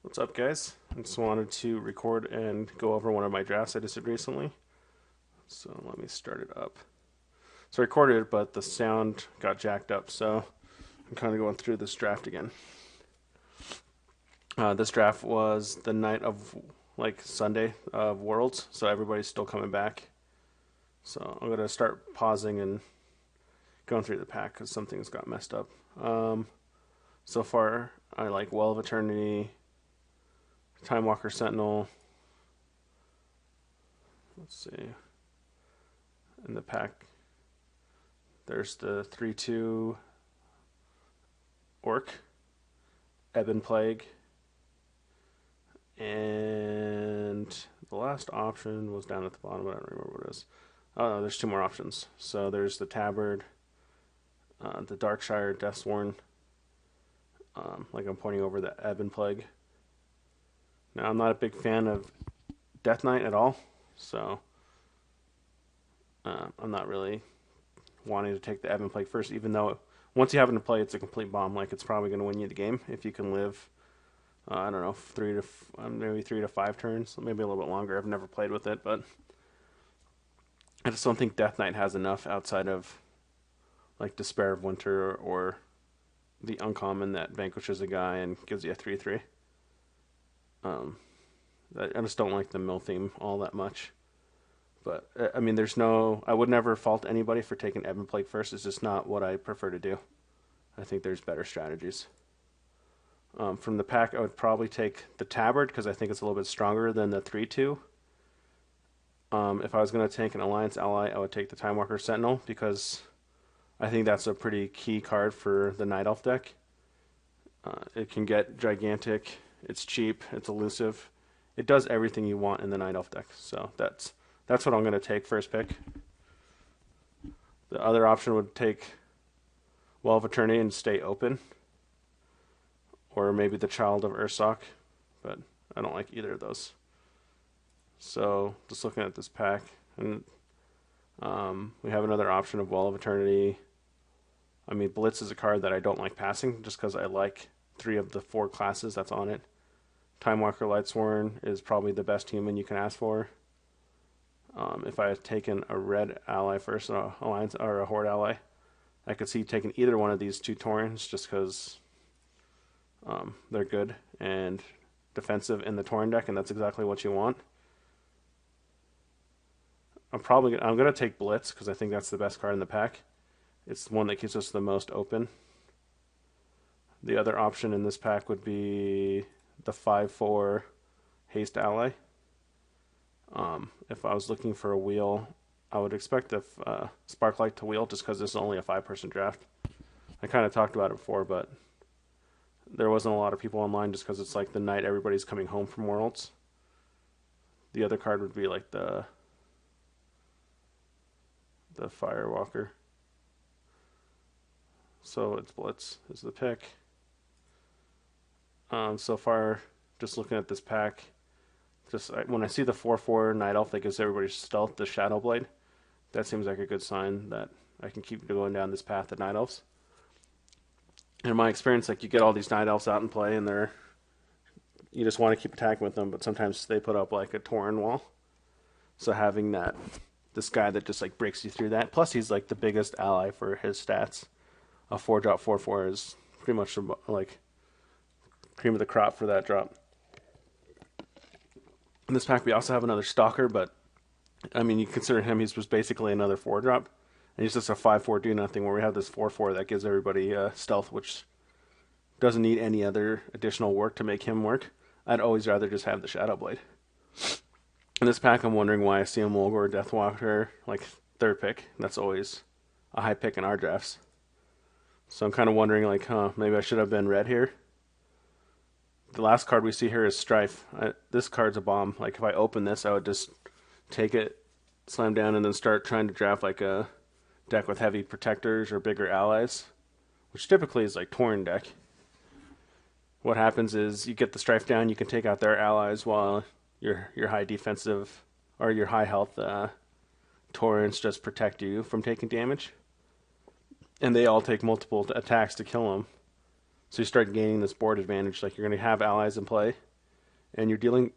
What's up, guys? I just wanted to record and go over one of my drafts I just did recently. So let me start it up. So I recorded it, but the sound got jacked up, so I'm kind of going through this draft again. This draft was the night of, like, Sunday of Worlds, so everybody's still coming back. So I'm going to start pausing and going through the pack because some things got messed up. So far, I like Well of Eternity, Time Walker Sentinel. Let's see. In the pack, there's the 3/2 Orc, Ebon Plague, and the last option was down at the bottom, but I don't remember what it is. Oh, no, there's two more options. So there's the Tabard, the Darkshire Deathsworn, like I'm pointing over the Ebon Plague. Now, I'm not a big fan of Death Knight at all, so I'm not really wanting to take the Ebon Plague first, even though once you have it in play, it's a complete bomb. Like, it's probably going to win you the game if you can live, I don't know, maybe 3 to 5 turns, maybe a little bit longer. I've never played with it, but I just don't think Death Knight has enough outside of, like, Despair of Winter or the uncommon that vanquishes a guy and gives you a 3/3. I just don't like the mill theme all that much. But, I mean, I would never fault anybody for taking Ebon Plague first. It's just not what I prefer to do. I think there's better strategies. From the pack, I would probably take the Tabard because I think it's a little bit stronger than the 3/2. If I was going to take an Alliance ally, I would take the Time Walker Sentinel because I think that's a pretty key card for the Night Elf deck. It can get gigantic, it's cheap, it's elusive. It does everything you want in the Night Elf deck. So that's what I'm going to take first pick. The other option would take Well of Eternity and stay open. Or maybe the Child of Ursoc. But I don't like either of those. So just looking at this pack. And we have another option of Well of Eternity. I mean, Blitz is a card that I don't like passing just because I like 3 of the 4 classes that's on it. Time Walker Lightsworn is probably the best human you can ask for. If I had taken a red ally first, an alliance or a horde ally, I could see taking either one of these 2 Taurens just because they're good and defensive in the Tauren deck, and that's exactly what you want. I'm gonna take Blitz because I think that's the best card in the pack. It's the one that keeps us the most open. The other option in this pack would be the 5/4 haste ally. If I was looking for a wheel, I would expect a Sparklight to wheel just because this is only a 5-person draft. I kind of talked about it before, but there wasn't a lot of people online just because it's like the night everybody's coming home from Worlds. The other card would be like the Firewalker. So it's Blitz is the pick. So far, just looking at this pack, when I see the 4/4 Night Elf that gives everybody stealth, the Shadow Blade, that seems like a good sign that I can keep going down this path of Night Elves. In my experience, like, you get all these Night Elves out in play, and you just want to keep attacking with them, but sometimes they put up like a Tauren wall. So having this guy that just like breaks you through that, plus he's like the biggest ally for his stats. A 4-drop 4/4 is pretty much like cream of the crop for that drop. In this pack, we also have another Stalker, but I mean, you consider him, he's just basically another 4-drop. And he's just a 5/4 do nothing, where we have this 4/4 that gives everybody stealth, which doesn't need any other additional work to make him work. I'd always rather just have the Shadow Blade. In this pack, I'm wondering why I see a Mulgore Deathwalker like 3rd pick. That's always a high pick in our drafts. So I'm kind of wondering, like, maybe I should have been red here. The last card we see here is Strife. This card's a bomb. Like, if I open this, I would just take it, slam down, and then start trying to draft like a deck with heavy protectors or bigger allies, which typically is like Tauren deck. What happens is you get the Strife down, you can take out their allies while your high defensive or your high health Taurens just protect you from taking damage. And they all take multiple attacks to kill them. So you start gaining this board advantage. Like, you're going to have allies in play. and you're dealing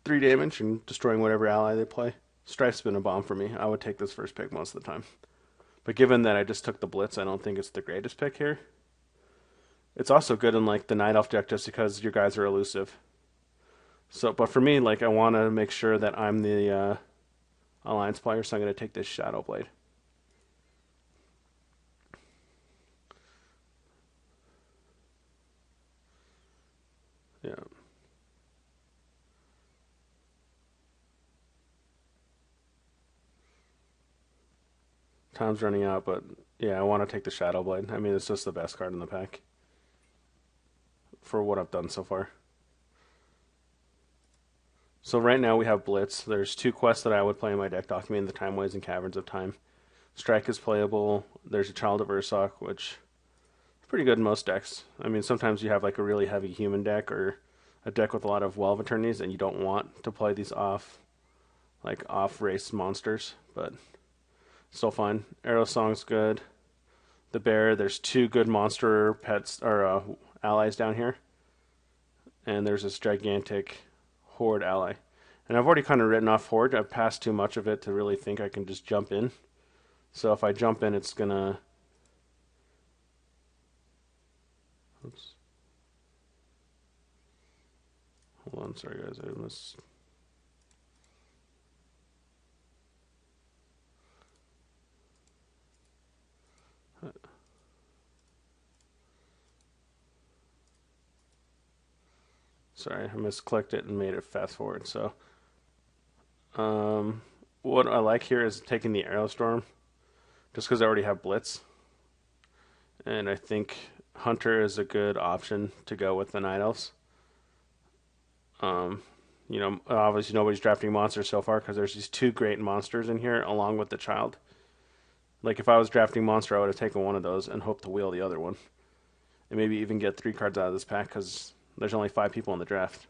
3 damage and destroying whatever ally they play. Strife's been a bomb for me. I would take this first pick most of the time. But given that I just took the Blitz, I don't think it's the greatest pick here. It's also good in like the Night Elf deck just because your guys are elusive. So, but for me, like I want to make sure that I'm the Alliance player, so I'm going to take this Shadow Blade. Yeah. Time's running out, but yeah, I want to take the Shadow Blade. I mean, it's just the best card in the pack for what I've done so far. So right now we have Blitz. There's 2 quests that I would play in my deck, documenting the Timeways and Caverns of Time. Strike is playable. There's a Child of Ursoc, which is pretty good in most decks. I mean, sometimes you have like a really heavy human deck or a deck with a lot of Well of Eternities, and you don't want to play these off race monsters, but still fine. Arrow Song's good. The bear, there's 2 good monster pets or allies down here, and there's this gigantic Horde ally. And I've already kind of written off Horde. I've passed too much of it to really think I can just jump in. So if I jump in, it's gonna... Oops. Hold on, sorry guys, I missed... Sorry, I misclicked it and made it fast forward. So, what I like here is taking the Aerostorm, just because I already have Blitz, and I think Hunter is a good option to go with the Night Elves. You know, obviously nobody's drafting monsters so far because there's these 2 great monsters in here along with the child. Like if I was drafting monster, I would have taken one of those and hoped to wheel the other one, and maybe even get 3 cards out of this pack because there's only 5 people in the draft.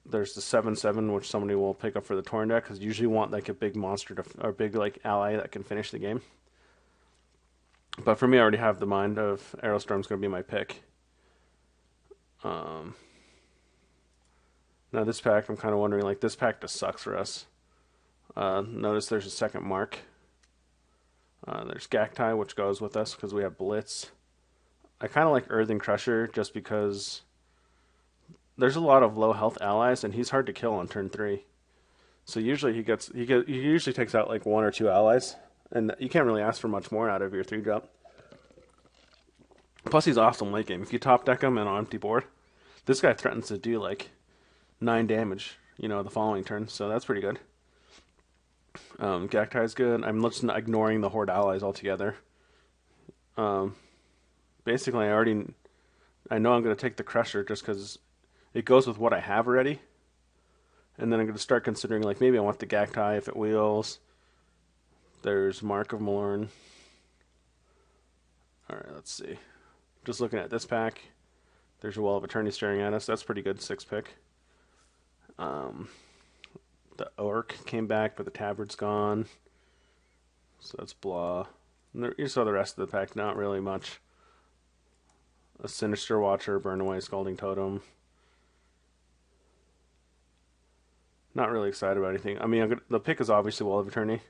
There's the 7/7, which somebody will pick up for the Torn deck, because you usually want like a big monster or big like ally that can finish the game. But for me, I already have the mind of Aerostorm's going to be my pick. Now this pack, I'm kind of wondering, like this pack just sucks for us. Notice there's a second mark. There's Gaktai, which goes with us because we have Blitz. I kind of like Earthen Crusher just because there's a lot of low health allies, and he's hard to kill on turn 3. So usually he usually takes out like 1 or 2 allies, and you can't really ask for much more out of your 3-drop. Plus he's awesome late game. If you top deck him and on empty board, this guy threatens to do like 9 damage, you know, the following turn. So that's pretty good. Gaktai's good. I'm just ignoring the Horde allies altogether. Basically, I know I'm going to take the Crusher just because it goes with what I have already. And then I'm going to start considering, like, maybe I want the Gaktai if it wheels. There's Mark of Morn. Alright, let's see. Just looking at this pack. There's a Well of Eternity staring at us. That's pretty good 6-pick. The Orc came back, but the Tabard's gone. So that's blah. And you saw the rest of the pack, not really much. A Sinister Watcher, Burn Away, Scalding Totem. Not really excited about anything. I mean, the pick is obviously Well of Eternity.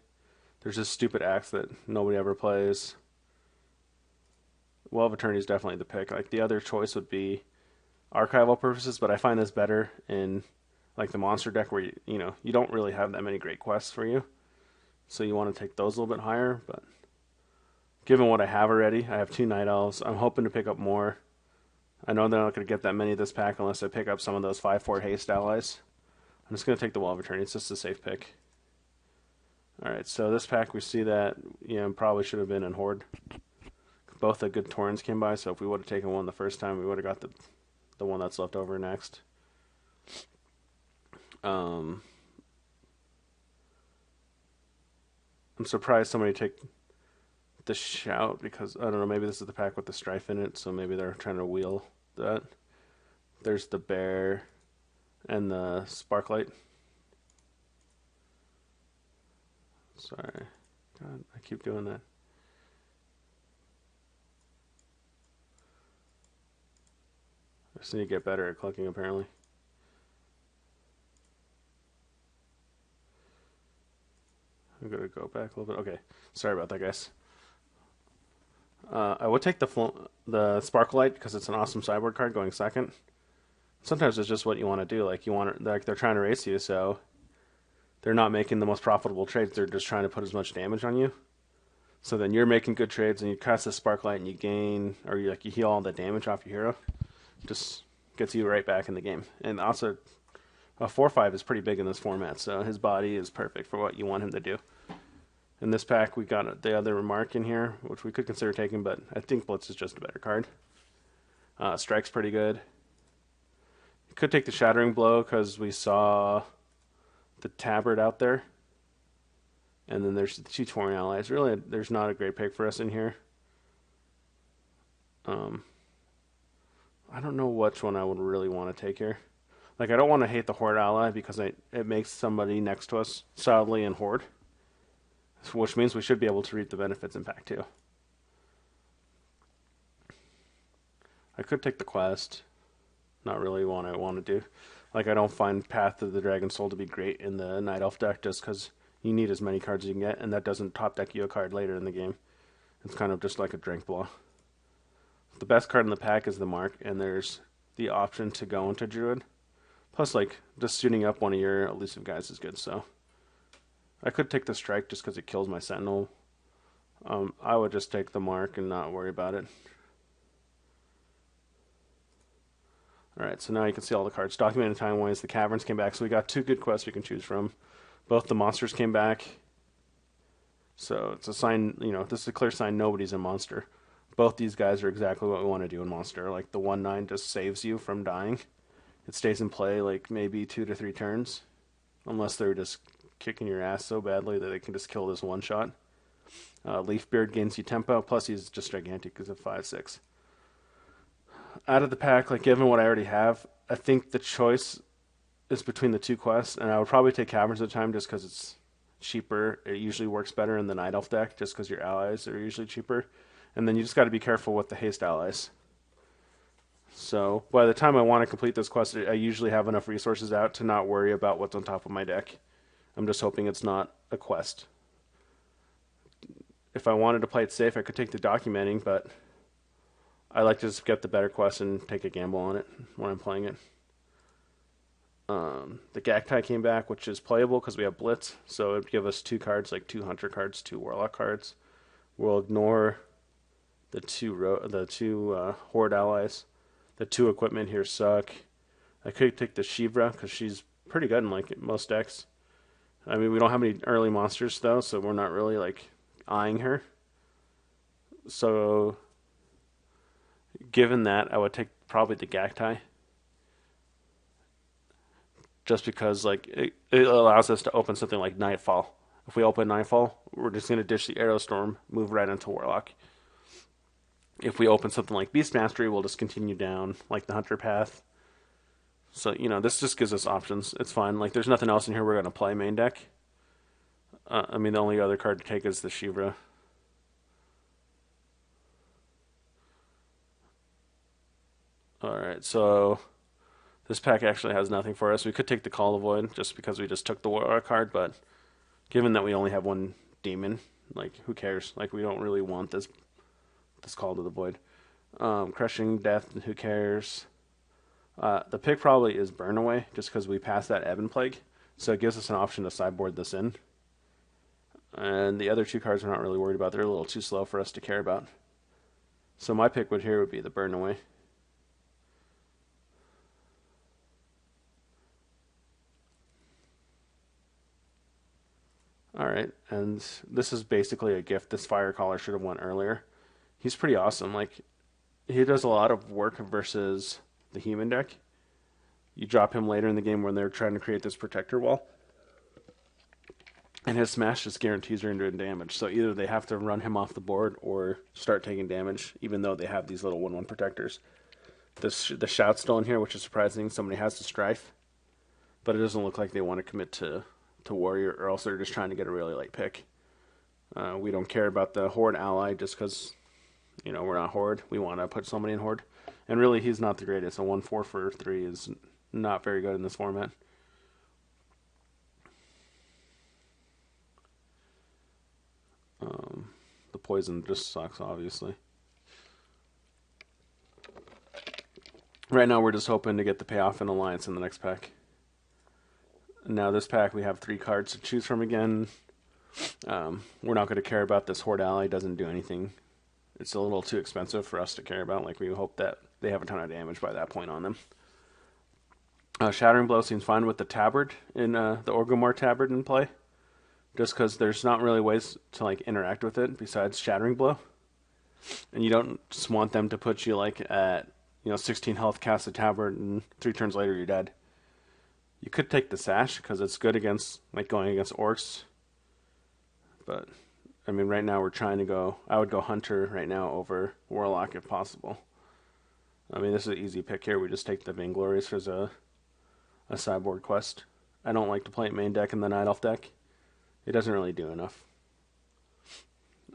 There's this stupid axe that nobody ever plays. Well of Eternity is definitely the pick. Like the other choice would be archival purposes, but I find this better in like the monster deck where you don't really have that many great quests for you. So you want to take those a little bit higher, but given what I have already, I have 2 Night Elves. I'm hoping to pick up more. I know they're not going to get that many of this pack unless I pick up some of those 5/4 haste allies. I'm just going to take the Well of Eternity. It's just a safe pick. Alright, so this pack we see that, probably should have been in Horde. Both the good Torrents came by, so if we would have taken one the first time, we would have got the one that's left over next. I'm surprised somebody take the Shout because, I don't know, maybe this is the pack with the Strife in it, so maybe they're trying to wheel that. There's the Bear and the Sparklight. Sorry. God, I keep doing that. I just need to get better at clicking, apparently. go back a little bit? Okay, sorry about that, guys. I would take the Sparklight because it's an awesome sideboard card going second. Sometimes it's just what you want to do. Like you want to, like they're trying to race you, so they're not making the most profitable trades. They're just trying to put as much damage on you. So then you're making good trades, and you cast the Sparklight, and you gain, or you heal all the damage off your hero. Just gets you right back in the game. And also, a 4/5 is pretty big in this format, so his body is perfect for what you want him to do. In this pack, we got the other Remark in here, which we could consider taking, but I think Blitz is just a better card. Strike's pretty good. You could take the Shattering Blow because we saw the Tabard out there. And then there's the 2 Tauren allies. Really, there's not a great pick for us in here. I don't know which one I would really want to take here. Like, I don't want to hate the Horde ally because it makes somebody next to us solidly in Horde. Which means we should be able to reap the benefits in pack 2. I could take the quest. Not really what I want to do. Like, I don't find Path of the Dragon Soul to be great in the Night Elf deck just because you need as many cards as you can get, and that doesn't top deck you a card later in the game. It's kind of just like a Drink Blow. The best card in the pack is the Mark, and there's the option to go into Druid. Plus, like, just shooting up one of your elusive guys is good, so. I could take the Strike just because it kills my Sentinel. I would just take the Mark and not worry about it. Alright, so now you can see all the cards. Documented Time-Ways, the Caverns came back, so we got 2 good quests we can choose from. Both the monsters came back. So it's a sign, this is a clear sign nobody's a monster. Both these guys are exactly what we want to do in Monster. Like the 1/9 just saves you from dying. It stays in play like maybe 2 to 3 turns. Unless they're just kicking your ass so badly that they can just kill this one shot. Leafbeard gains you tempo, plus he's just gigantic because of 5/6. Out of the pack, like given what I already have, I think the choice is between the 2 quests, and I would probably take Caverns at the time just because it's cheaper. It usually works better in the Night Elf deck just because your allies are usually cheaper. And then you just got to be careful with the haste allies. So by the time I want to complete this quest, I usually have enough resources out to not worry about what's on top of my deck. I'm just hoping it's not a quest. If I wanted to play it safe, I could take the Documenting, but I like to just get the better quest and take a gamble on it when I'm playing it. The Gaktai came back, which is playable because we have Blitz, so it would give us 2 cards, like 2 Hunter cards, 2 Warlock cards. We'll ignore the two Horde allies. The 2 equipment here suck. I could take the Shivra because she's pretty good in like most decks. I mean, we don't have any early monsters though, so we're not really like eyeing her. So, given that, I would take probably the Gaktai. Just because like it allows us to open something like Nightfall. If we open Nightfall, we're just going to dish the Aerostorm, move right into Warlock. If we open something like Beast Mastery, we'll just continue down like the Hunter path. So, this just gives us options. It's fine. Like, there's nothing else in here we're going to play main deck. I mean, the only other card to take is the Shivra. Alright, so this pack actually has nothing for us. We could take the Call of Void just because we just took the Warlock card, but given that we only have 1 demon, like, who cares? Like, we don't really want this Call to the Void. Crushing Death, who cares? The pick probably is Burn Away, just because we passed that Ebon Plague, so it gives us an option to sideboard this in. And the other 2 cards we're not really worried about. They're a little too slow for us to care about. So my pick would be the Burn Away. Alright, and this is basically a gift. This Fire Caller should have went earlier. He's pretty awesome. Like, he does a lot of work versus the human deck. You drop him later in the game when they're trying to create this protector wall. And his smash just guarantees they're doing damage. So either they have to run him off the board or start taking damage, even though they have these little 1/1 protectors. The Shout's still in here, which is surprising. Somebody has the Strife. But it doesn't look like they want to commit to Warrior, or else they're just trying to get a really light pick. We don't care about the Horde ally just because, we're not Horde. We want to put somebody in Horde. And really, he's not the greatest. A 1/4 for 3 is not very good in this format. poison just sucks, obviously. Right now we're just hoping to get the payoff in Alliance in the next pack. Now this pack we have 3 cards to choose from again. We're not going to care about this Horde Ally. It doesn't do anything. It's a little too expensive for us to care about. Like, we hope that they have a ton of damage by that point on them. Shattering Blow seems fine with the Tabard in the Orgrimmar Tabard in play. Just because there's not really ways to like interact with it besides Shattering Blow. And you don't just want them to put you like at 16 health, cast a Tabard, and 3 turns later you're dead. You could take the Sash because it's good against like going against orcs. But I mean, right now we're trying to go. I would go Hunter right now over Warlock if possible. I mean, this is an easy pick here. We just take the Vainglories as a sideboard quest. I don't like to play it main deck in the Night Elf deck. It doesn't really do enough.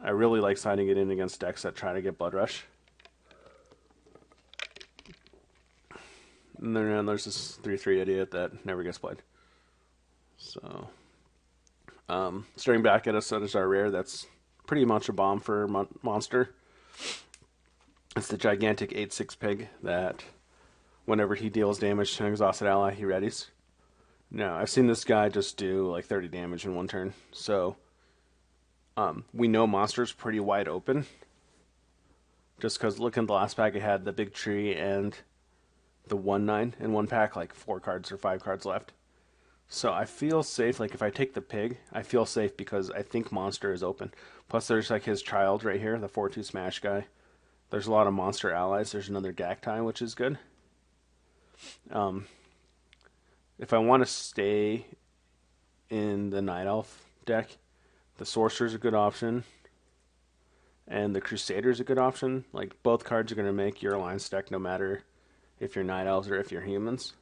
I really like siding it in against decks that try to get Blood Rush. And then there's this 3/3 idiot that never gets played. So, staring back at us, so there's our rare. That's pretty much a bomb for monster. It's the gigantic 8/6 pig that, whenever he deals damage to an exhausted ally, he readies. Now, I've seen this guy just do like 30 damage in 1 turn. So, we know monster's pretty wide open. Just because look at the last pack, it had the big tree and the 1/9 in 1 pack, like 4 cards or 5 cards left. So I feel safe. Like if I take the pig, I feel safe because I think monster is open. Plus there's like his child right here, the 4/2 smash guy. There's a lot of monster allies. There's another Dactyl, which is good. If I want to stay in the Night Elf deck, the Sorcerer's a good option. And the Crusader's a good option. Like both cards are going to make your Alliance deck no matter if you're Night Elves or if you're humans.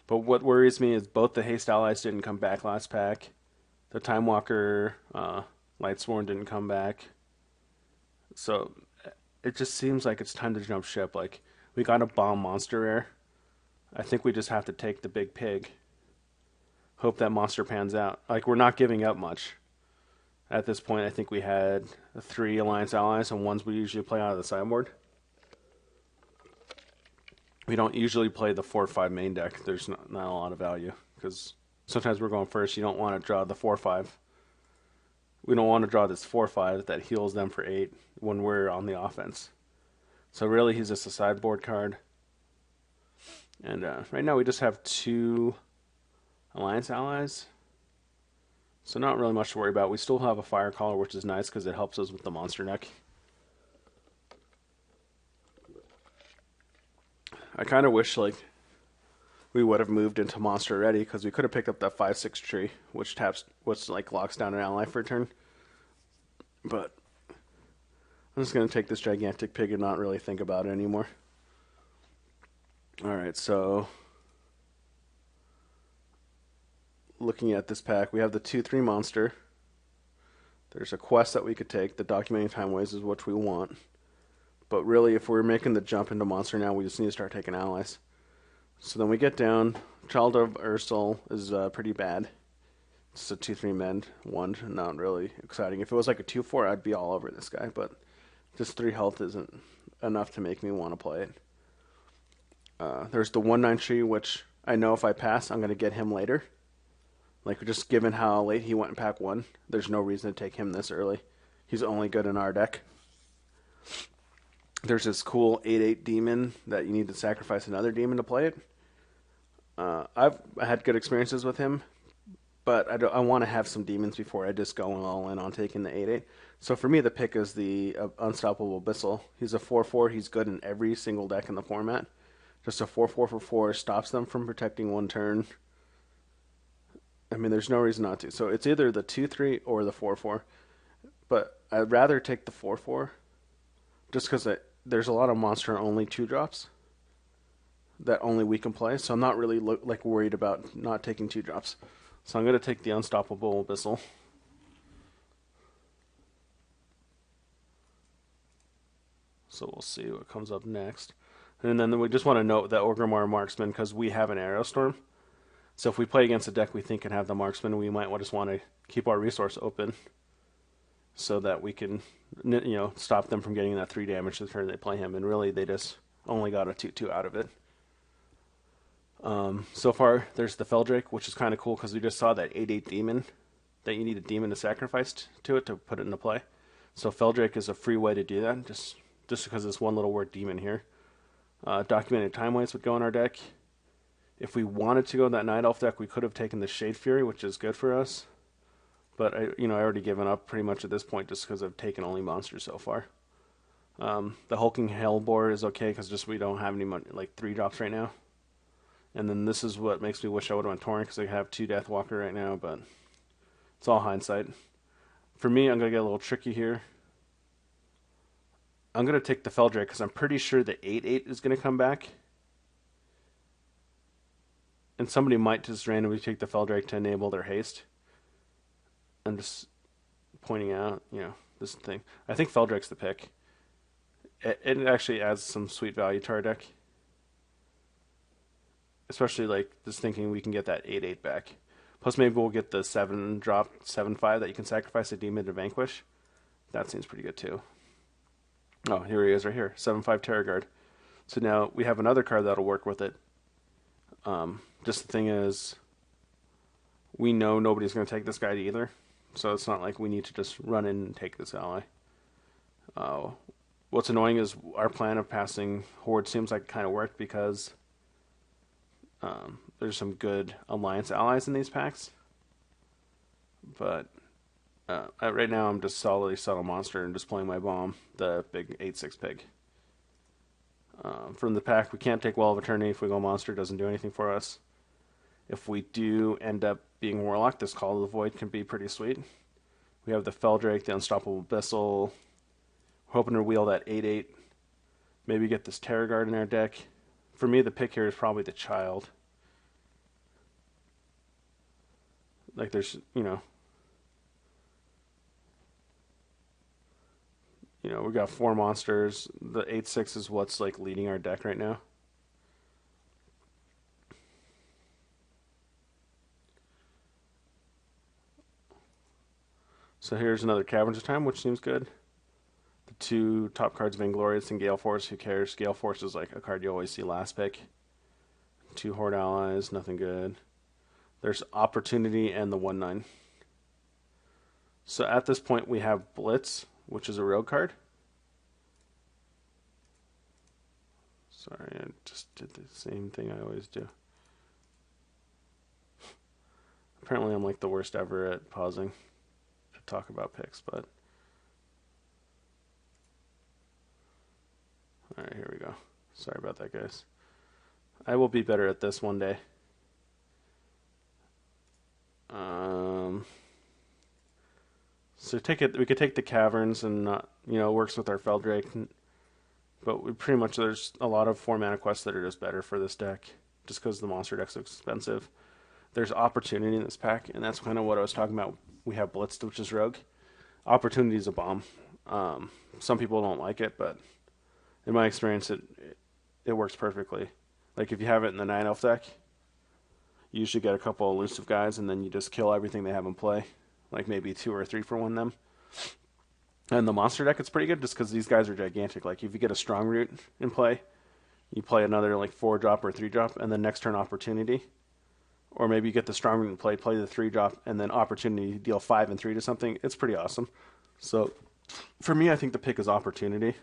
But what worries me is both the Haste allies didn't come back last pack. The Time Walker Lightsworn didn't come back. So it just seems like it's time to jump ship. Like, we got a bomb monster rare. I think we just have to take the big pig. Hope that monster pans out. Like, we're not giving up much. At this point, I think we had 3 Alliance allies and ones we usually play out of the sideboard. We don't usually play the 4/5 main deck. There's not a lot of value because sometimes we're going first. You don't want to draw the 4/5. We don't want to draw this 4/5 that heals them for 8 when we're on the offense. So really, he's just a sideboard card. And right now we just have 2 Alliance allies. So not really much to worry about. We still have a Fire Caller, which is nice because it helps us with the monster deck. I kind of wish like we would have moved into monster already because we could have picked up that 5/6 tree, which like locks down an ally for a turn. But I'm just gonna take this gigantic pig and not really think about it anymore. All right, so looking at this pack, we have the 2/3 monster. There's a quest that we could take. The Documenting Time Waves is what we want. But really, if we're making the jump into monster now, we just need to start taking allies. So then we get down. Child of Ursel is pretty bad. It's a 2/3 mend. 1, not really exciting. If it was like a 2/4, I'd be all over this guy. But just 3 health isn't enough to make me want to play it. There's the 1/9 tree, which I know if I pass, I'm going to get him later. Like, just given how late he went in pack 1, there's no reason to take him this early. He's only good in our deck. There's this cool 8/8 demon that you need to sacrifice another demon to play it. I've had good experiences with him, but I want to have some demons before I just go all in on taking the 8/8. So for me, the pick is the Unstoppable Abyssal. He's a 4/4. He's good in every single deck in the format. Just a 4/4 for 4 stops them from protecting 1 turn. I mean, there's no reason not to. So it's either the 2/3 or the 4/4. But I'd rather take the 4/4 just because there's a lot of monster-only 2-drops that only we can play. So I'm not really worried about not taking 2-drops. So I'm going to take the Unstoppable Abyssal. So we'll see what comes up next. And then we just want to note that Orgrimmar Marksman, because we have an Arrow Storm. So if we play against a deck we think can have the Marksman, we might just want to keep our resource open. so that we can, stop them from getting that 3 damage the turn they play him. And really, they just only got a 2/2 out of it. So far, there's the Feldrake, which is kind of cool because we just saw that 8/8 demon that you need a demon to sacrifice to it to put it into play. So Feldrake is a free way to do that, just because it's one little word demon here. Documented Time Waste would go in our deck. If we wanted to go that Night Elf deck, we could have taken the Shade Fury, which is good for us. But I already given up pretty much at this point just because I've taken only monsters so far. The Hulking Hellbore is okay because we don't have any money, like 3-drops right now. And then this is what makes me wish I would have went Torrent because I have 2 Deathwalker right now, but it's all hindsight. For me, I'm going to get a little tricky here. I'm going to take the Feldrake because I'm pretty sure the 8/8 is going to come back. And somebody might just randomly take the Feldrake to enable their haste. I'm just pointing out, this thing. I think Feldrake's the pick. It actually adds some sweet value to our deck. Especially like just thinking we can get that 8/8 back. Plus maybe we'll get the 7-drop 7/5 that you can sacrifice a demon to vanquish. That seems pretty good too. Oh, here he is right here. 7/5 Terror Guard. So now we have another card that'll work with it. Just the thing is, we know nobody's going to take this guy either. So it's not like we need to just run in and take this ally. What's annoying is our plan of passing Horde seems like it kind of worked because there's some good Alliance allies in these packs. But right now I'm just solidly Subtle Monster and just playing my bomb, the big 8/6 pig. From the pack, we can't take Well of Eternity if we go Monster. It doesn't do anything for us. If we do end up being Warlock, this Call of the Void can be pretty sweet. We have the Feldrake, the Unstoppable Abyssal. We're hoping to wheel that 8/8. Maybe get this Terror Guard in our deck. For me, the pick here is probably the Child. Like there's, we got 4 monsters. The 8/6 is what's like leading our deck right now. So here's another Caverns of Time, which seems good. The 2 top cards, Vainglorious and Gale Force. Who cares? Gale Force is like a card you always see last pick. 2 Horde allies, nothing good. There's Opportunity and the 1/9. So at this point we have Blitz, which is a rogue card. Sorry, I just did the same thing I always do. Apparently I'm like the worst ever at pausing to talk about picks, but... Alright, here we go. Sorry about that, guys. I will be better at this one day. So we could take the Caverns and it works with our Feldrake, but there's a lot of 4-mana quests that are just better for this deck, just because the monster deck's so expensive. There's Opportunity in this pack, and that's kind of what I was talking about. We have Blitzed, which is rogue. Opportunity is a bomb. Some people don't like it, but in my experience, it works perfectly. Like if you have it in the 9-elf deck, you usually get a couple elusive guys, and then you just kill everything they have in play. Like maybe 2 or 3 for 1 them. And the monster deck, it's pretty good just because these guys are gigantic. Like if you get a Strong Root in play, you play another like 4-drop or 3-drop, and then next turn Opportunity. Or maybe you get the Strong Root in play the 3-drop, and then Opportunity, deal 5 and 3 to something. It's pretty awesome. So for me, I think the pick is Opportunity.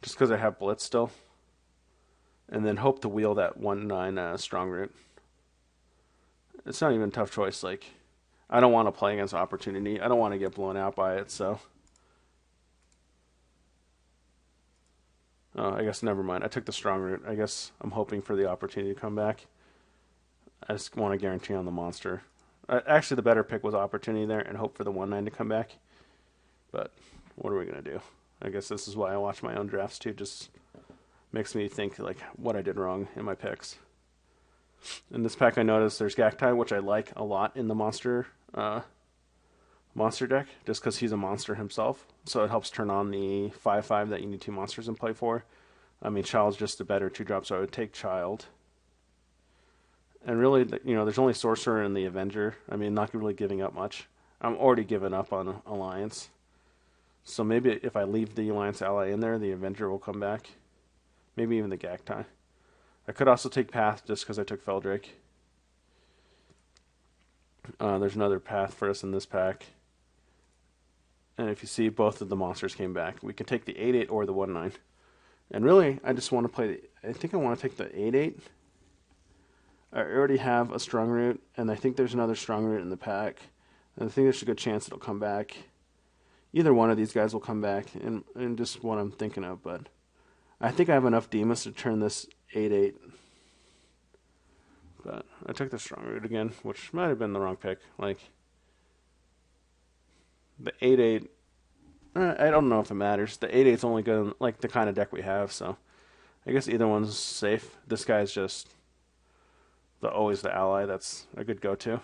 Just because I have Blitz still. And then hope to wheel that 1/9 Strong Root. It's not even a tough choice. Like, I don't want to play against Opportunity. I don't want to get blown out by it, so... Oh, I guess never mind. I took the Strong Root. I guess I'm hoping for the Opportunity to come back. I just want to guarantee on the monster. Actually, the better pick was Opportunity there and hope for the 1/9 to come back. But what are we going to do? I guess this is why I watch my own drafts too. Just makes me think like what I did wrong in my picks. In this pack, I noticed there's Gaktai, which I like a lot in the monster deck, just because he's a monster himself. So it helps turn on the 5/5 that you need 2 monsters in play for. I mean, Child's just a better 2-drop, so I would take Child. And really, there's only Sorcerer and the Avenger. I mean, not really giving up much. I'm already giving up on Alliance. So maybe if I leave the Alliance ally in there, the Avenger will come back. Maybe even the Gaktai. I could also take Path just because I took Feldrake. There's another Path for us in this pack. And if you see, both of the monsters came back. We can take the 8/8 or the 1/9. And really, I just want to play I think I want to take the 8/8. I already have a Strong Root, and I think there's another Strong Root in the pack. And I think there's a good chance it'll come back. Either one of these guys will come back, and just what I'm thinking of. But I think I have enough demons to turn this 8/8. But I took the Strong Root again, which might have been the wrong pick. Like, the 8/8, I don't know if it matters. The 8/8's only good in, like, the kind of deck we have, so I guess either one's safe. This guy's just always the ally. That's a good go-to.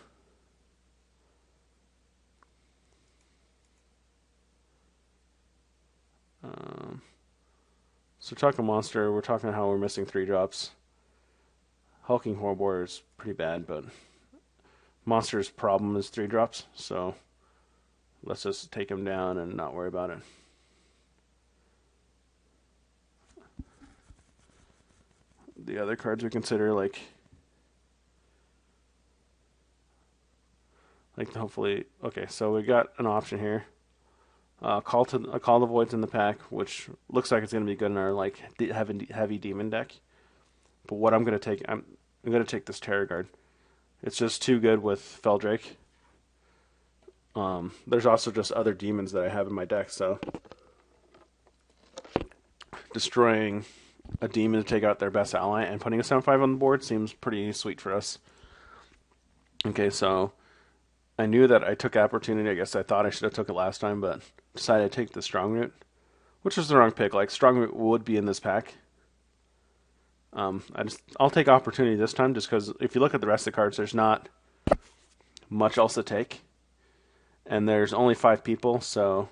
So talking monster, we're talking how we're missing 3-drops. Hulking Horror is pretty bad, but monster's problem is 3-drops, so let's just take him down and not worry about it. The other cards we consider, like hopefully, okay, so we got an option here. Call the Voids in the pack, which looks like it's going to be good in our like heavy demon deck. But what I'm going to take, I'm going to take this Terror Guard. It's just too good with Feldrake. There's also just other demons that I have in my deck, so destroying a demon to take out their best ally and putting a 7/5 on the board seems pretty sweet for us. Okay, so I knew that I took Opportunity. I guess I thought I should have took it last time, but decided to take the Strong Root, which was the wrong pick. Like, Strong Root would be in this pack. I'll take Opportunity this time, just because if you look at the rest of the cards, there's not much else to take, and there's only 5 people, so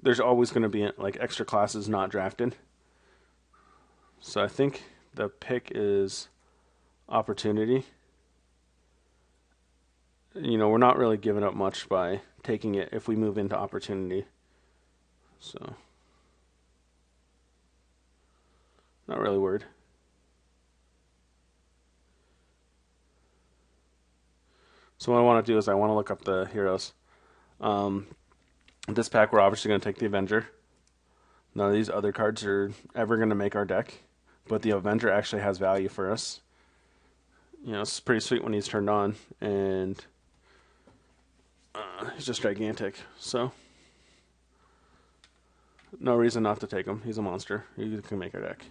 there's always going to be like extra classes not drafted. So I think the pick is Opportunity. You know, we're not really giving up much by taking it if we move into Opportunity. So, not really worried. So what I want to do is I want to look up the heroes. This pack, we're obviously going to take the Avenger. None of these other cards are ever going to make our deck, but the Avenger actually has value for us. You know, it's pretty sweet when he's turned on, and he's just gigantic, so no reason not to take him. He's a monster. He can make our deck.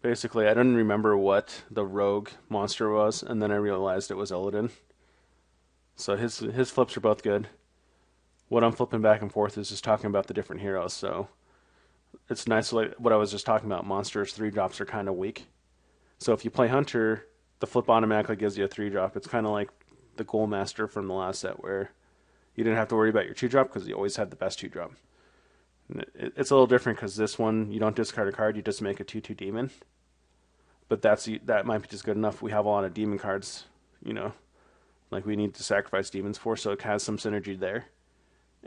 Basically, I didn't remember what the rogue monster was, and then I realized it was Illidan. So his flips are both good. What I'm flipping back and forth is just talking about the different heroes, so it's nice. Like what I was just talking about, monsters 3-drops are kind of weak. So if you play Hunter, the flip automatically gives you a 3-drop. It's kind of like the Ghoul Master from the last set, where you didn't have to worry about your 2-drop because you always had the best 2-drop. It's a little different because this one, you don't discard a card, you just make a 2/2 demon. But that might be just good enough. We have a lot of demon cards, you know, like we need to sacrifice demons for, so it has some synergy there.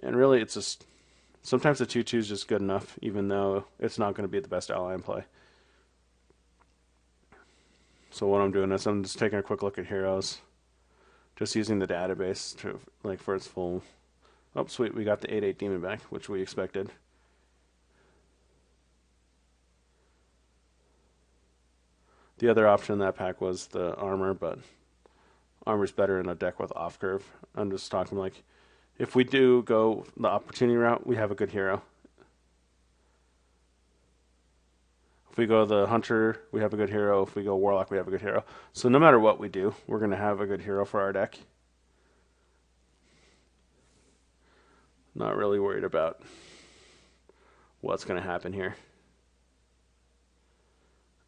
And really, it's just sometimes the 2/2 is just good enough, even though it's not going to be the best ally in play. So what I'm doing is I'm just taking a quick look at heroes, just using the database to like for its full. Oh, sweet, we got the 8/8 demon back, which we expected. The other option in that pack was the armor, but armor's better in a deck with off curve. I'm just talking like, if we do go the Opportunity route, we have a good hero. If we go the Hunter, we have a good hero. If we go Warlock, we have a good hero. So no matter what we do, we're going to have a good hero for our deck. Not really worried about what's going to happen here.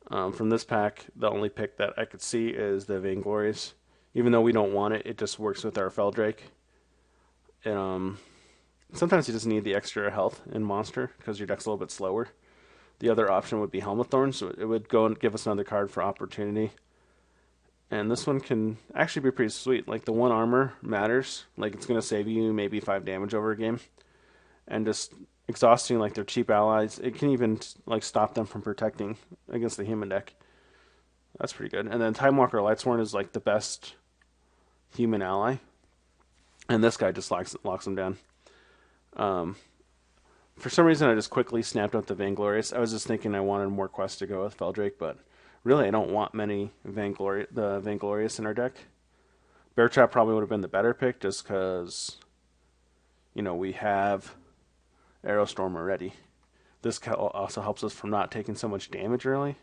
From this pack, the only pick that I could see is the Vainglories. Even though we don't want it, it just works with our Feldrake. And sometimes you just need the extra health in Monster because your deck's a little bit slower. The other option would be Helmet Thorn, so it would go and give us another card for Opportunity. And this one can actually be pretty sweet. Like the one armor matters. Like it's gonna save you maybe 5 damage over a game. And just exhausting like their cheap allies, it can even like stop them from protecting against the human deck. That's pretty good. And then Time Walker Lightsworn is like the best human ally. And this guy just locks them down. For some reason, I just quickly snapped up the Vainglorious. I was just thinking I wanted more quests to go with Feldrake, but really I don't want many Vainglorious in our deck. Bear Trap probably would have been the better pick just because, we have Aerostorm already. This also helps us from not taking so much damage early,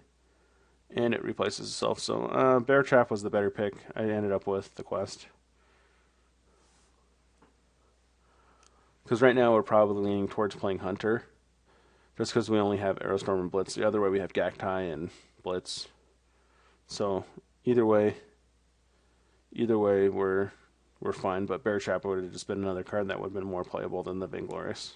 and it replaces itself. So Bear Trap was the better pick. I ended up with the quest. Because right now we're probably leaning towards playing Hunter, just because we only have Aerostorm and Blitz. The other way we have Gaktai and Blitz. So either way we're fine. But Bear Trap would have just been another card that would have been more playable than the Vainglorious.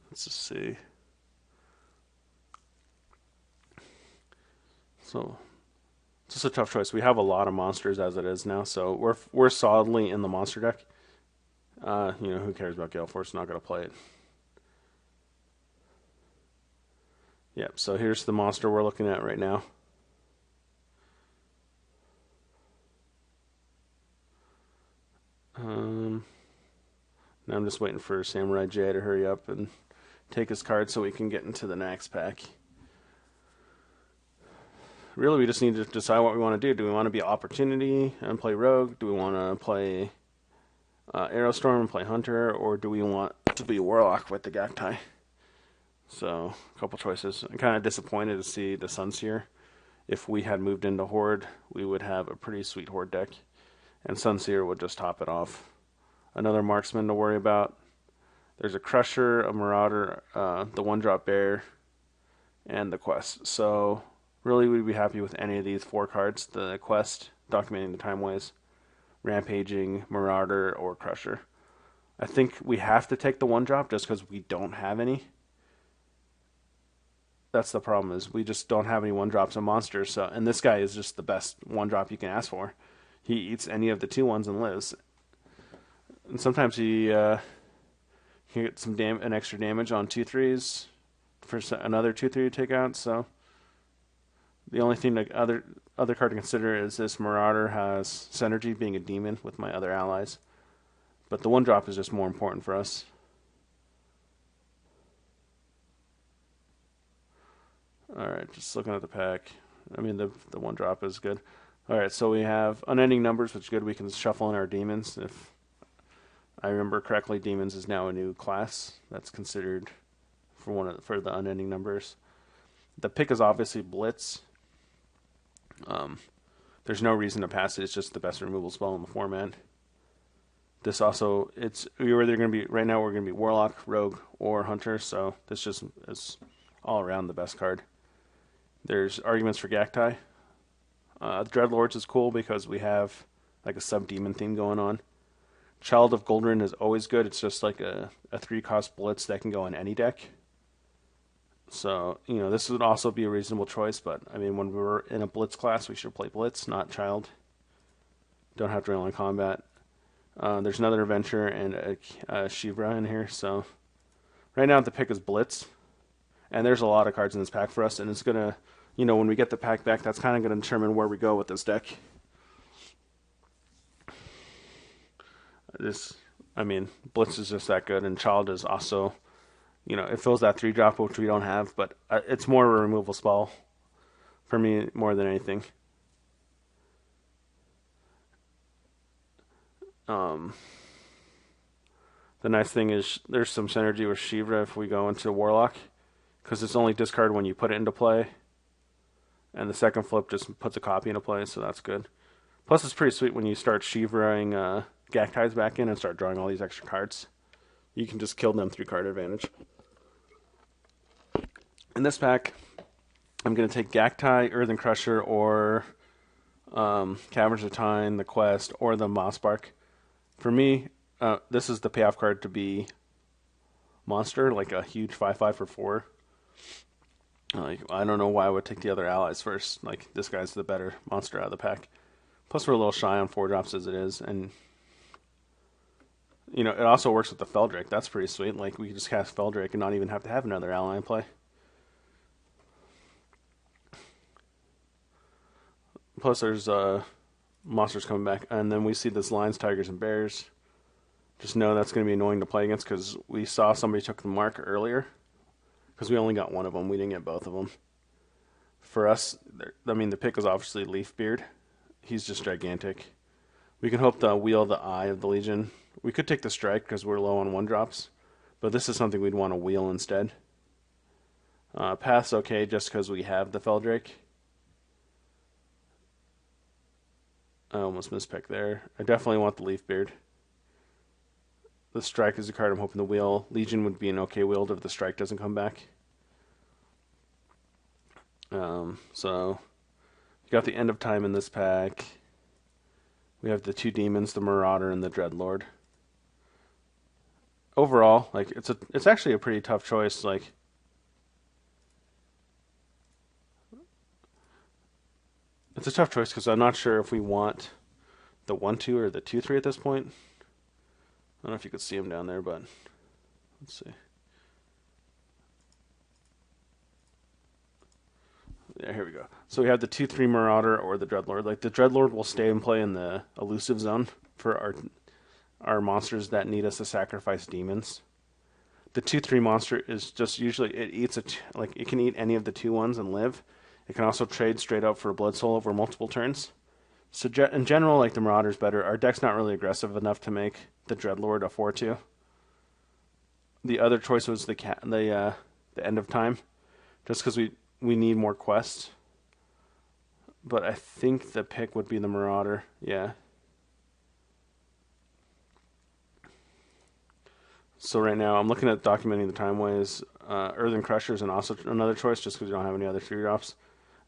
Let's just see. So it's just a tough choice. We have a lot of monsters as it is now, so we're solidly in the monster deck. Who cares about Gale Force? Not gonna play it. Yep. So here's the monster we're looking at right now. Now I'm just waiting for Samurai J to hurry up and take his card so we can get into the next pack. Really, we just need to decide what we want to do. Do we want to be Opportunity and play Rogue? Do we want to play Aerostorm and play Hunter? Or do we want to be Warlock with the Gaktai? So, a couple choices. I'm kind of disappointed to see the Sunseer. If we had moved into Horde, we would have a pretty sweet Horde deck. And Sunseer would just top it off. Another Marksman to worry about. There's a Crusher, a Marauder, the one-drop Bear, and the Quest. So, really, we'd be happy with any of these 4 cards. The Quest, Documenting the Time Ways, Rampaging, Marauder, or Crusher. I think we have to take the one-drop just because we don't have any. That's the problem, is we just don't have any one-drops of monsters. So, and this guy is just the best one-drop you can ask for. He eats any of the 2/1s and lives. And sometimes he can get an extra damage on 2/3s for another 2/3 to take out. So the only thing other card to consider is this Marauder has Synergy, being a demon with my other allies. But the one drop is just more important for us. Alright, just looking at the pack. I mean, the one drop is good. Alright, so we have Unending Numbers, which is good. We can shuffle in our demons. If I remember correctly, demons is now a new class that's considered for the Unending Numbers. The pick is obviously Blitz. There's no reason to pass it. It's just the best removal spell in the format. This also, we're either going to be, right now we're going to be Warlock, Rogue, or Hunter, so this just is all around the best card. There's arguments for Gaktai. Dreadlords is cool because we have like a sub-demon theme going on. Child of Goldrin is always good. It's just like a 3-cost Blitz that can go in any deck. So, this would also be a reasonable choice, but, I mean, when we're in a Blitz class, we should play Blitz, not Child. Don't have to rely on combat. There's another Adventure and a Shivra in here, so right now the pick is Blitz, and there's a lot of cards in this pack for us, and it's going to, when we get the pack back, that's kind of going to determine where we go with this deck. Blitz is just that good, and Child is also, it fills that 3-drop, which we don't have, but it's more of a removal spell for me more than anything. The nice thing is there's some synergy with Shivra if we go into Warlock, because it's only discard when you put it into play, and the second flip just puts a copy into play, so that's good. Plus, it's pretty sweet when you start Shivraing Gaktai's back in and start drawing all these extra cards. You can just kill them through card advantage. In this pack, I'm going to take Gaktai, Earthen Crusher, or Caverns of Time, the Quest, or the Mossbark. For me, this is the payoff card to be monster, like a huge 5/5 for 4. Like, I don't know why I would take the other allies first. Like, this guy's the better monster out of the pack. Plus, we're a little shy on 4-drops as it is, and you know, it also works with the Feldrake. That's pretty sweet. Like, we can just cast Feldrake and not even have to have another ally in play. Plus, there's monsters coming back. And then we see this Lions, Tigers, and Bears. Just know that's going to be annoying to play against because we saw somebody took the mark earlier. Because we only got one of them. We didn't get both of them. For us, I mean, the pick is obviously Leafbeard. He's just gigantic. We can hope to wheel the Eye of the Legion. We could take the Strike because we're low on 1-drops. But this is something we'd want to wheel instead. Path's okay just because we have the Feldrake. I almost mispicked there. I definitely want the Leafbeard. The Strike is a card I'm hoping to wheel. Legion would be an okay wheel if the Strike doesn't come back. So, you got the End of Time in this pack. We have the 2 demons, the Marauder and the Dreadlord. Overall, like it's actually a pretty tough choice. Like, it's a tough choice because I'm not sure if we want the 1/2 or the 2/3 at this point. I don't know if you could see him down there, but let's see. Yeah, here we go. So we have the 2/3 Marauder or the Dreadlord. Like, the Dreadlord will stay and play in the elusive zone for our monsters that need us to sacrifice demons. The 2/3 monster is just usually it eats like it can eat any of the 2/1s and live. It can also trade straight up for Blood Soul over multiple turns. So in general, like, the Marauder's better. Our deck's not really aggressive enough to make the Dreadlord a 4/2. The other choice was the End of Time, just because we need more quests. But I think the pick would be the Marauder. Yeah. So right now I'm looking at documenting the time ways. Earthen Crusher is also another choice just because we don't have any other 3-drops.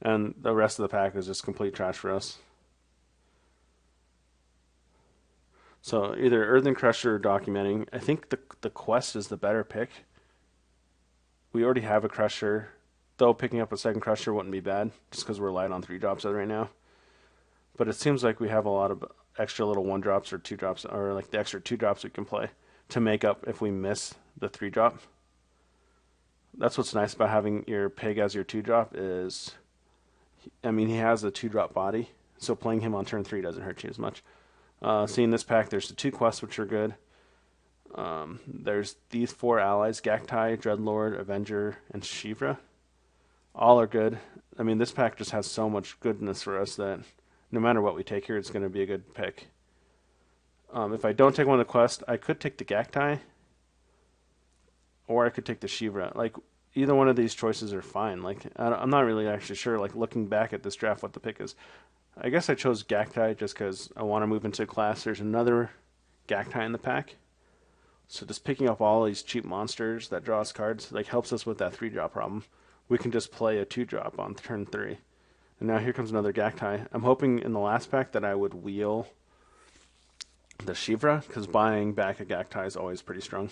And the rest of the pack is just complete trash for us. So either Earthen Crusher or documenting. I think the Quest is the better pick. We already have a Crusher. Though picking up a second Crusher wouldn't be bad, just because we're light on 3-drops right now. But it seems like we have a lot of extra little 1-drops or 2-drops, or like the extra 2-drops we can play to make up if we miss the 3-drop. That's what's nice about having your pig as your 2-drop is, I mean, he has a 2-drop body, so playing him on turn 3 doesn't hurt you as much. Seeing this pack, there's the 2 quests, which are good. There's these 4 allies, Gaktai, Dreadlord, Avenger, and Shivra. All are good. I mean, this pack just has so much goodness for us that no matter what we take here, it's going to be a good pick. If I don't take one of the quests, I could take the Gaktai, or I could take the Shivra. Like, either one of these choices are fine. Like, I'm not really actually sure, like, looking back at this draft, what the pick is. I guess I chose Gaktai just because I want to move into a class. There's another Gaktai in the pack. So just picking up all these cheap monsters that draw us cards, like, helps us with that 3-drop problem. We can just play a 2-drop on turn 3. And now here comes another Gaktai. I'm hoping in the last pack that I would wheel the Shivra, because buying back a Gaktai is always pretty strong.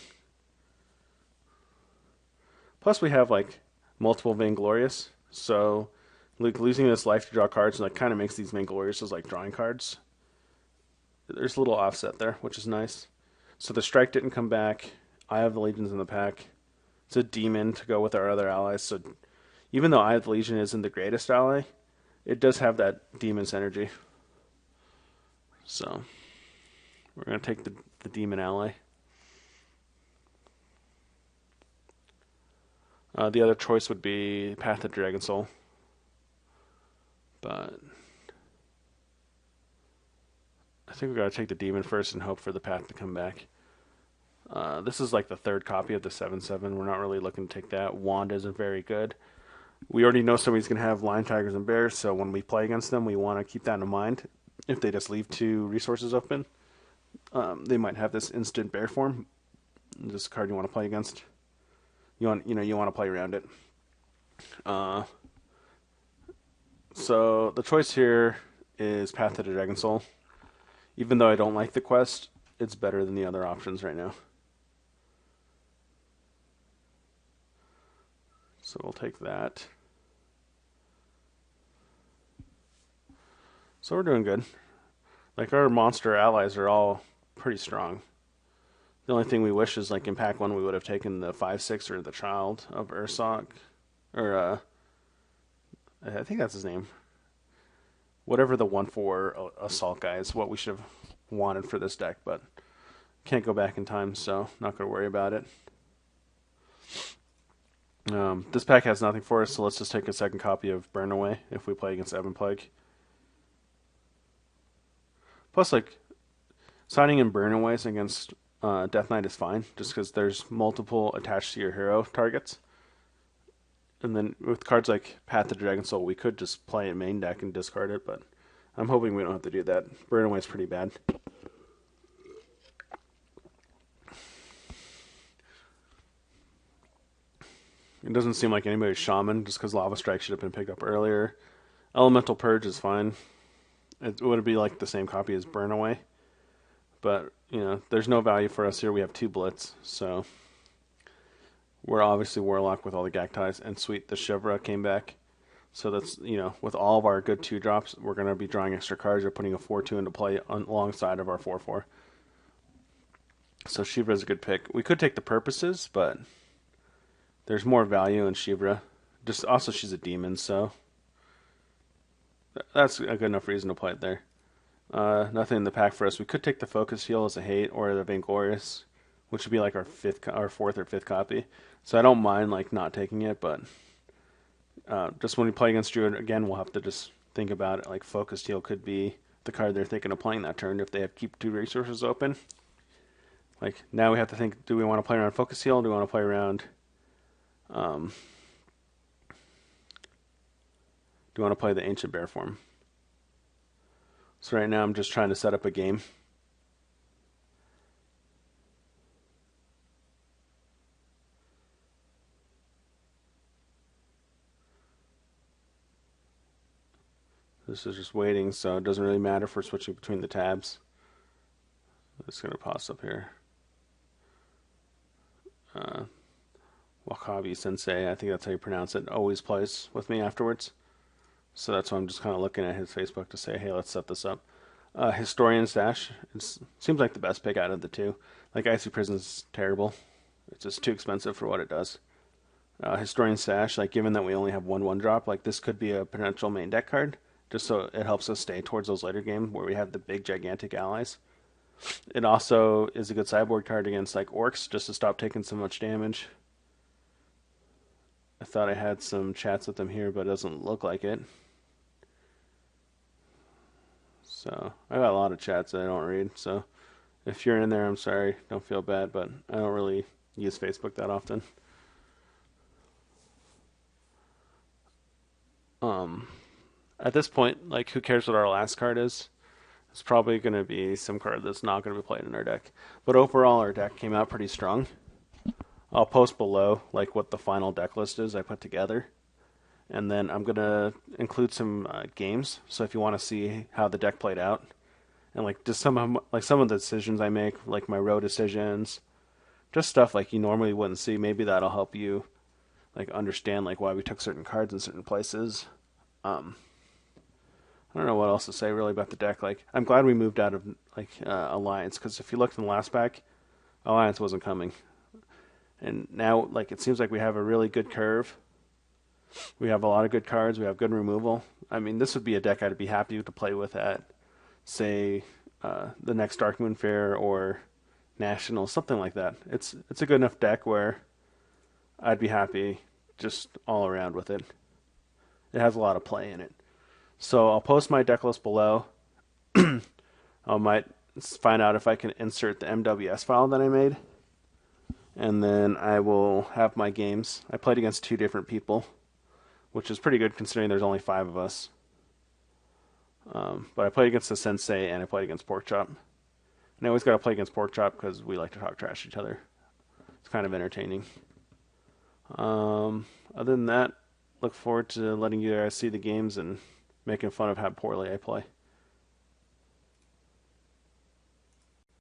Plus we have, like, multiple Vainglorious, so like losing this life to draw cards like kind of makes these Vaingloriouses like drawing cards. There's a little offset there, which is nice. So the Strike didn't come back. I have the Legions in the pack. It's a demon to go with our other allies, so even though Eye of the Legion isn't the greatest ally, it does have that demon's energy. So we're going to take the demon ally. The other choice would be Path of Dragon Soul. But I think we got to take the demon first and hope for the path to come back. This is like the 3rd copy of the 7/7. We're not really looking to take that. Wand isn't very good. We already know somebody's going to have Lion, Tigers, and Bears, so when we play against them, we want to keep that in mind. If they just leave 2 resources open, they might have this instant bear form. This card you want to play against. You want to play around it. So the choice here is Path to the Dragon Soul. Even though I don't like the quest, it's better than the other options right now. So we'll take that. So we're doing good. Like, our monster allies are all pretty strong. The only thing we wish is, like, in Pack 1 we would have taken the 5/6 or the Child of Ursoc. Or, I think that's his name. Whatever the 1/4 assault guy is, what we should have wanted for this deck, but can't go back in time, so not going to worry about it. This pack has nothing for us, so let's just take a second copy of Burn Away if we play against Ebon Plague. Plus, like, signing in Burn Aways against Death Knight is fine, just because there's multiple attached to your hero targets. And then with cards like Path to Dragon Soul, we could just play it main deck and discard it, but I'm hoping we don't have to do that. Burn Away is pretty bad. It doesn't seem like anybody's Shaman, just because Lava Strike should have been picked up earlier. Elemental Purge is fine. It would be like the same copy as Burn Away. But, there's no value for us here. We have 2 Blitz, so we're obviously Warlock with all the Gaktais, and sweet, the Shivra came back. So that's, with all of our good 2-drops, we're going to be drawing extra cards or putting a 4/2 into play alongside of our 4/4. So Shivra is a good pick. We could take the Purposes, but there's more value in Shivra. Just also, she's a demon, so that's a good enough reason to play it there. Nothing in the pack for us. We could take the Focus Heal as a hate, or the Vainglorious, which would be like our 4th or 5th copy. So I don't mind like not taking it, but just when we play against Druid again, we'll have to just think about it. Like, Focus Heal could be the card they're thinking of playing that turn if they have keep 2 resources open. Like, now we have to think: do we want to play around Focus Heal? Or do we want to play around? Do you want to play the Ancient Bear form? So right now I'm just trying to set up a game. This is just waiting, so it doesn't really matter for switching between the tabs. It's going to pause up here. Wakabi Sensei, I think that's how you pronounce it, always plays with me afterwards. So that's why I'm just kind of looking at his Facebook to say, hey, let's set this up. Historian Stash, it seems like the best pick out of the 2. Like, Icy Prison's terrible. It's just too expensive for what it does. Historian Stash, like, given that we only have 1/1-drop, like, this could be a potential main deck card, just so it helps us stay towards those later games where we have the big, gigantic allies. It also is a good sideboard card against, like, Orcs, just to stop taking so much damage. I thought I had some chats with them here, but it doesn't look like it. So I got a lot of chats that I don't read. So if you're in there, I'm sorry. Don't feel bad, but I don't really use Facebook that often. At this point, like, who cares what our last card is? It's probably going to be some card that's not going to be played in our deck. But overall, our deck came out pretty strong. I'll post below like what the final deck list is I put together. And then I'm going to include some games. So if you want to see how the deck played out, and like just some of the decisions I make, like my row decisions, just stuff like you normally wouldn't see, maybe that'll help you like understand like why we took certain cards in certain places. I don't know what else to say really about the deck. Like, I'm glad we moved out of like Alliance, because if you looked in the last pack, Alliance wasn't coming. And now, like, it seems like we have a really good curve. We have a lot of good cards. We have good removal. I mean, this would be a deck I'd be happy to play with at, say, the next Darkmoon Fair or National, something like that. It's a good enough deck where I'd be happy just all around with it. It has a lot of play in it. So I'll post my deck list below. I might find out if I can insert the MWS file that I made. And then I will have my games. I played against 2 different people, which is pretty good considering there's only 5 of us. But I played against the Sensei and I played against Porkchop. And I always got to play against Porkchop because we like to talk trash to each other. It's kind of entertaining. Other than that, look forward to letting you guys see the games and making fun of how poorly I play.